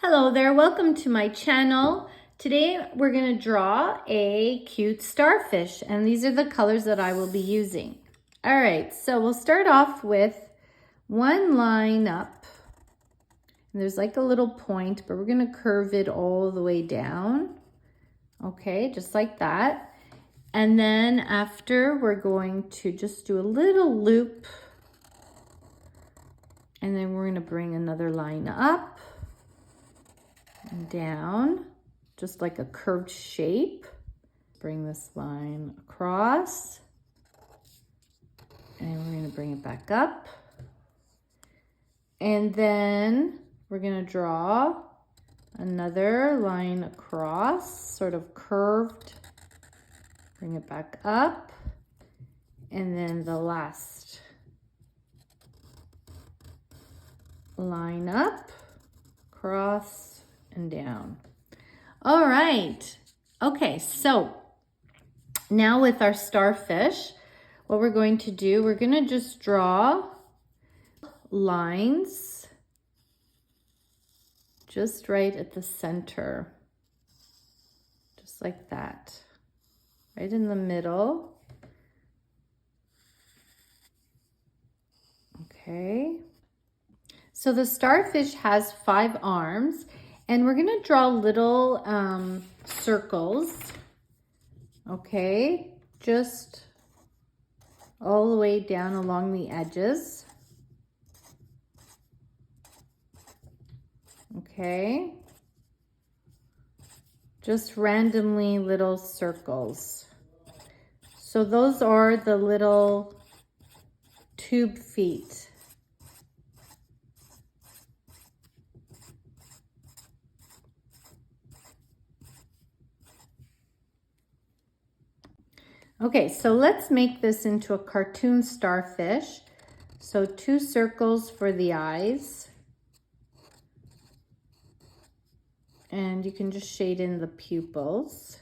Hello there, welcome to my channel. Today we're going to draw a cute starfish, and these are the colors that I will be using. All right, so we'll start off with one line up. And there's like a little point, but we're going to curve it all the way down. Okay, just like that. And then after, we're going to just do a little loop. And then we're going to bring another line up and down, just like a curved shape. Bring this line across, and we're going to bring it back up. And then we're going to draw another line across, sort of curved. Bring it back up. And then the last line up, cross, and down. All right. Okay, so now with our starfish, what we're going to do, we're going to just draw lines just right at the center, just like that, right in the middle. Okay. So the starfish has 5 arms, and we're going to draw little circles, okay, just all the way down along the edges. Okay, just randomly little circles. So those are the little tube feet. Okay, so let's make this into a cartoon starfish. So 2 circles for the eyes. And you can just shade in the pupils.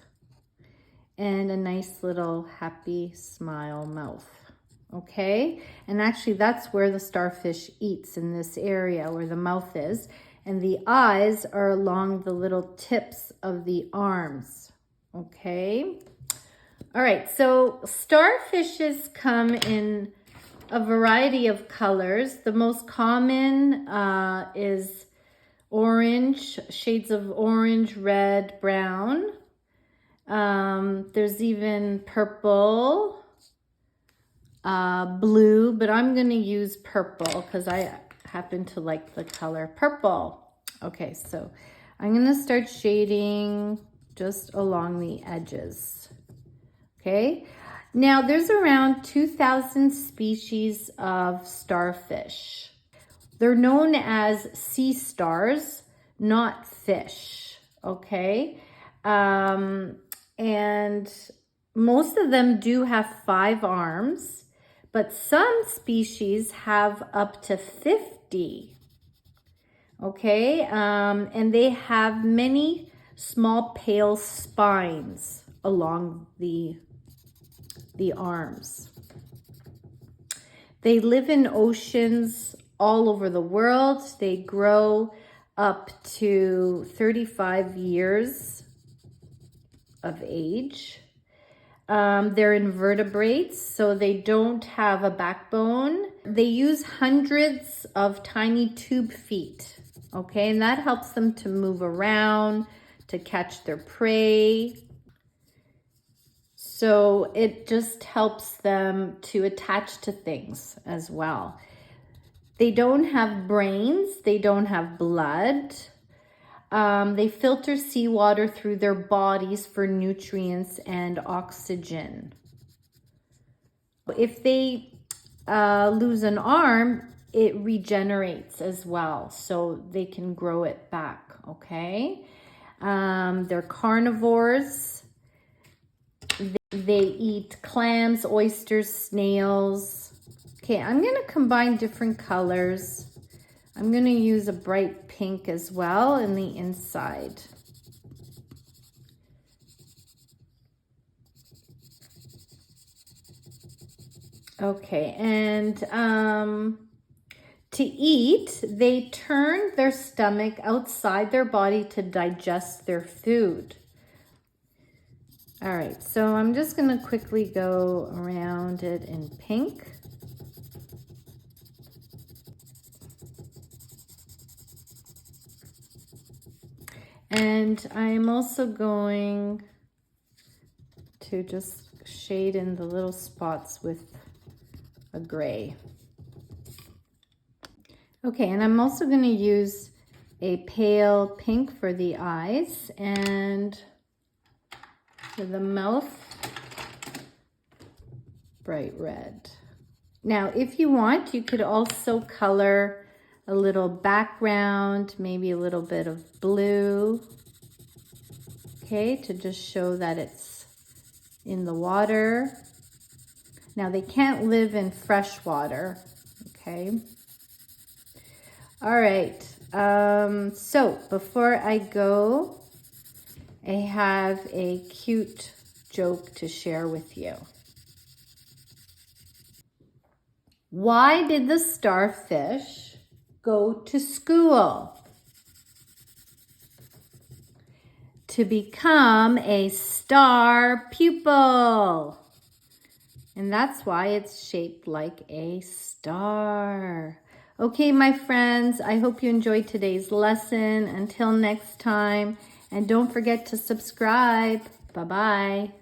And a nice little happy smile mouth. Okay, and actually that's where the starfish eats, in this area where the mouth is. And the eyes are along the little tips of the arms. Okay. All right, so starfishes come in a variety of colors. The most common is orange, shades of orange, red, brown. There's even purple, blue, but I'm going to use purple because I happen to like the color purple. Okay, so I'm going to start shading just along the edges. Okay, now there's around 2,000 species of starfish. They're known as sea stars, not fish, okay? And most of them do have 5 arms, but some species have up to 50, okay? And they have many small pale spines along the arms. They live in oceans all over the world. They grow up to 35 years of age. They're invertebrates, so they don't have a backbone. They use hundreds of tiny tube feet, okay? And that helps them to move around, to catch their prey. So it just helps them to attach to things as well. They don't have brains. They don't have blood. They filter seawater through their bodies for nutrients and oxygen. If they lose an arm, it regenerates as well, so they can grow it back, okay? They're carnivores. They eat clams, oysters, snails. Okay, I'm going to combine different colors. I'm going to use a bright pink as well in the inside. Okay, and to eat, they turn their stomach outside their body to digest their food. All right, so I'm just going to quickly go around it in pink. And I'm also going to just shade in the little spots with a gray. Okay, and I'm also going to use a pale pink for the eyes, and for the mouth, bright red. Now, if you want, you could also color a little background, maybe a little bit of blue, okay, to just show that it's in the water. Now, they can't live in fresh water, okay? All right, so before I go, I have a cute joke to share with you. Why did the starfish go to school? To become a star pupil. And that's why it's shaped like a star. Okay, my friends, I hope you enjoyed today's lesson. Until next time, and don't forget to subscribe. Bye-bye.